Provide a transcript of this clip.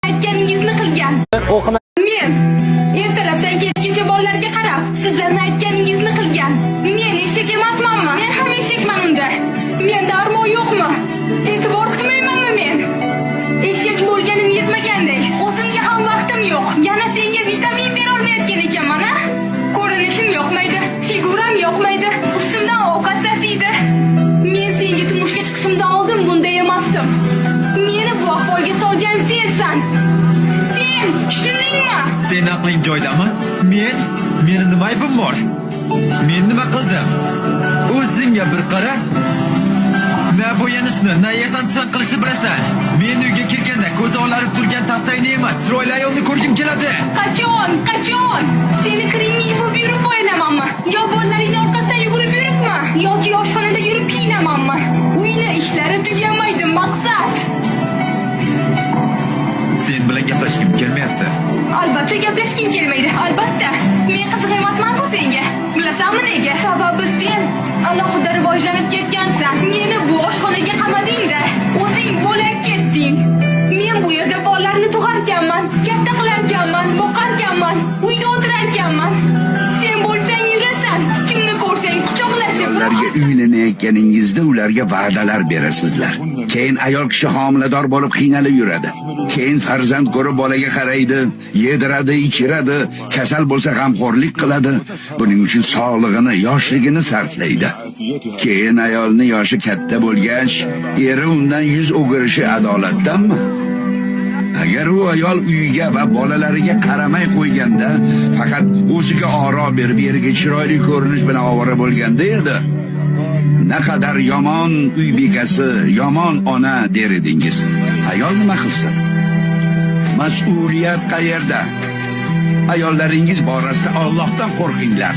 aytganingizni qilgan. Men ertalabdan kechgacha bolalarga qarab, sizlarning aytganingizni qilgan. Men eshak emasmanmi? Men ham eshakman unda. Menda armon yo'qmi? E'tibor qilmaymanmi men? Eshak bo'lganim yetmagandek, o'zimga ham vaqtim yo'q. Yana senga vitamin bera olmayotgan ekanman, ha? Ko'rinishim yoqmaydi, figuram yoqmaydi, ustimdan ovqat sasiydi. Men senga turmushga chiqishimdan oldin bunday emasdim. Meni bu ahvolga solgan sensan. Sen, tushundingmi? Sen aqling joydami? Meni nima aybim bor? Men nima qildim? O'zingga bir qara. Na bo'yanishni, na yasan qilishni bilasan. Men uyga kirganda ko'zi olarib turgan taftayni emas, chiroyli ayolni ko'rgim keladi. Qachon? Seni kiringni yuvib yurib bo'ynamanmi? Yo bolalaringning orqasidan yugurib yuribmi? Yoki oshxonada yurib kiyinamanmi? Uyni ishlari tugamaydi, maqsad. Sen bilan gaplashgim kelmayapti. Albatta gaplashgim kelmaydi, albatta. Men qiziq emasman-ku senga. Bilasanmi nega? Sababi sen alohida rivojlanib ketgansan. Meni bu oshxonaga qamading-da, o'zing bo'lak ketding. Men bu yerda bolalarni tug'arkanman, katta qilarkanman, boqarkanman, uyda o'tirarkanman. Sen bo'lsang yurasan, kimni ko'rsang quchoqlashib. Ularga uylanayotganingizda ularga va'dalar berasizlar. Keyin ayol kishi homilador bo'lib qiynalib yuradi. Keyin farzand ko'rib bolaga qaraydi, yediradi, ichiradi, kasal bo'lsa g'amxo'rlik qiladi. Buning uchun sog'lig'ini, yoshligini sarflaydi. Keyin ayolni yoshi katta bo'lgach, eri undan yuz o'girishi adolatdanmi? Agar u ayol uyiga va bolalariga qaramay qo'yganda, faqat o'ziga oro berib, eriga chiroyli ko'rinish bilan ovora bo'lganda edi, naqadar yomon uy bekasi, yomon ona der edingiz. Ayol nima qilsin? Mas'uliyat qayerda? Ayollaringiz borasida Allohdan qo'rqinglar.